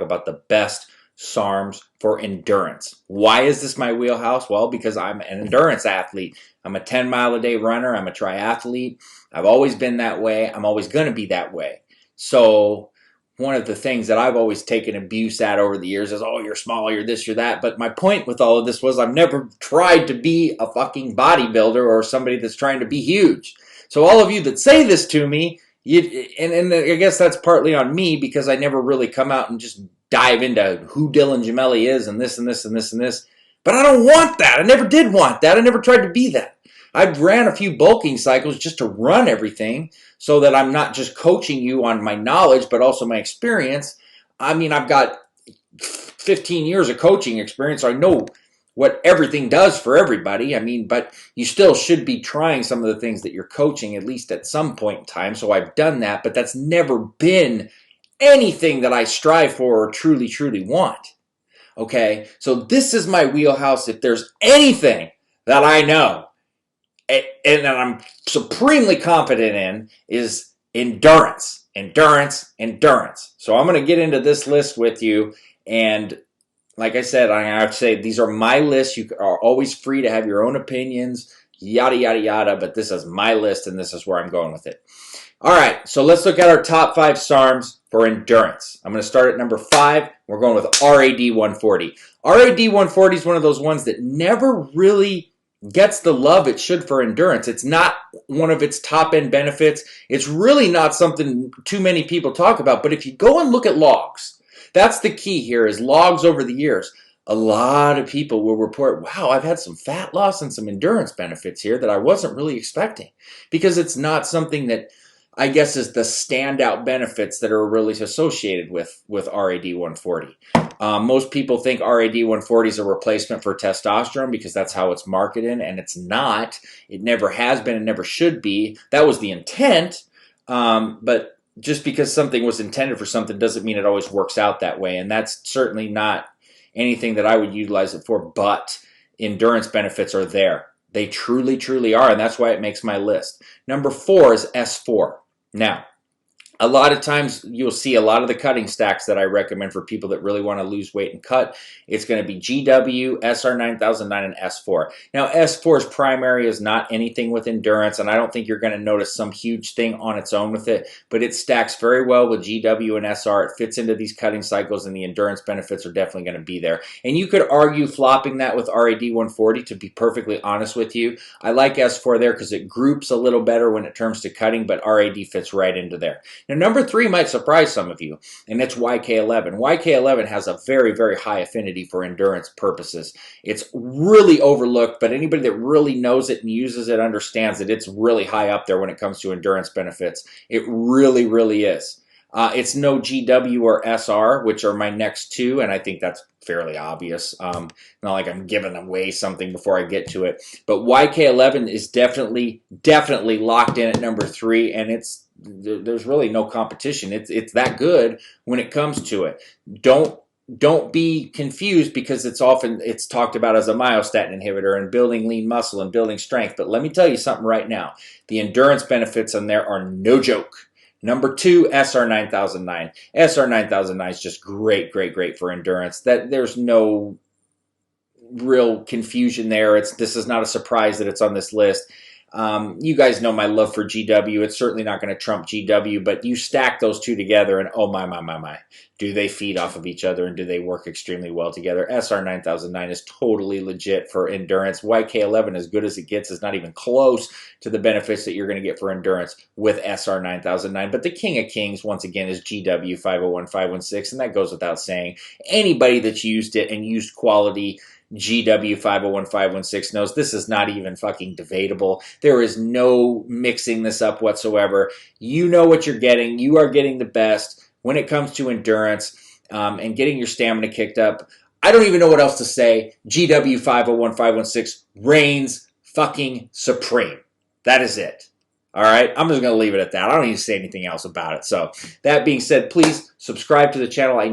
about the best Sarms for endurance. Why is this my wheelhouse? Well, because I'm an endurance athlete. I'm a 10-mile-a-day runner. I'm a triathlete. I've always been that way. I'm always going to be that way. So one of the things that I've always taken abuse at over the years is, oh, you're small, you're this, you're that. But my point with all of this was I've never tried to be a fucking bodybuilder or somebody that's trying to be huge. So all of you that say this to me, and I guess that's partly on me because I never really come out and just dive into who Dylan Gemelli is and this and this and this and this. But I don't want that. I never did want that. I never tried to be that. I've ran a few bulking cycles just to run everything so that I'm not just coaching you on my knowledge, but also my experience. I mean, I've got 15 years of coaching experience. So I know what everything does for everybody. I mean, but you still should be trying some of the things that you're coaching at least at some point in time. So I've done that, but that's never been anything that I strive for or truly, truly want. Okay, so this is my wheelhouse. If there's anything that I know and that I'm supremely confident in is endurance, endurance, endurance. So I'm going to get into this list with you. And like I said, I have to say these are my lists. You are always free to have your own opinions, yada, yada, yada. But this is my list, and this is where I'm going with it. All right, so let's look at our top 5 SARMs for endurance. I'm going to start at number 5. We're going with RAD 140. RAD 140 is one of those ones that never really gets the love it should for endurance. It's not one of its top-end benefits. It's really not something too many people talk about. But if you go and look at logs, that's the key here is logs over the years. A lot of people will report, wow, I've had some fat loss and some endurance benefits here that I wasn't really expecting. Because it's not something that I guess is the standout benefits that are really associated with RAD 140. Most people think RAD 140 is a replacement for testosterone because that's how it's marketed, and it's not. It never has been and never should be. That was the intent, but just because something was intended for something doesn't mean it always works out that way, and that's certainly not anything that I would utilize it for, but endurance benefits are there. They truly, truly are, and that's why it makes my list. Number 4 is S4. Now, a lot of times you'll see a lot of the cutting stacks that I recommend for people that really want to lose weight and cut. It's going to be GW, SR9009, and S4. Now, S4's primary is not anything with endurance, and I don't think you're going to notice some huge thing on its own with it, but it stacks very well with GW and SR. It fits into these cutting cycles, and the endurance benefits are definitely going to be there. And you could argue flopping that with RAD 140, to be perfectly honest with you. I like S4 there because it groups a little better when it comes to cutting, but RAD fits right into there. Now, number 3 might surprise some of you, and it's YK11. YK11 has a very, very high affinity for endurance purposes. It's really overlooked, but anybody that really knows it and uses it understands that it's really high up there when it comes to endurance benefits. It really, really is. It's no GW or SR, which are my next 2, and I think that's fairly obvious. Not like I'm giving away something before I get to it. But YK11 is definitely locked in at number 3, and there's really no competition. It's that good when it comes to it. Don't be confused because it's talked about as a myostatin inhibitor and building lean muscle and building strength. But let me tell you something right now. The endurance benefits on there are no joke. Number 2, SR9009. SR9009 is just great, great, great for endurance. There's no real confusion there. This is not a surprise that it's on this list. You guys know my love for GW. It's certainly not going to trump GW, but you stack those 2 together and oh my. Do they feed off of each other and do they work extremely well together? SR9009 is totally legit for endurance. YK11, as good as it gets, is not even close to the benefits that you're going to get for endurance with SR9009. But the king of kings, once again, is GW 501516, and that goes without saying. Anybody that's used it and used quality GW 501516 knows this is not even fucking debatable. There is no mixing this up whatsoever. You know what you're getting. You are getting the best when it comes to endurance and getting your stamina kicked up. I don't even know what else to say. GW 501516 reigns fucking supreme. That is it. All right, I'm just going to leave it at that. I don't need to say anything else about it. So that being said, please subscribe to the channel.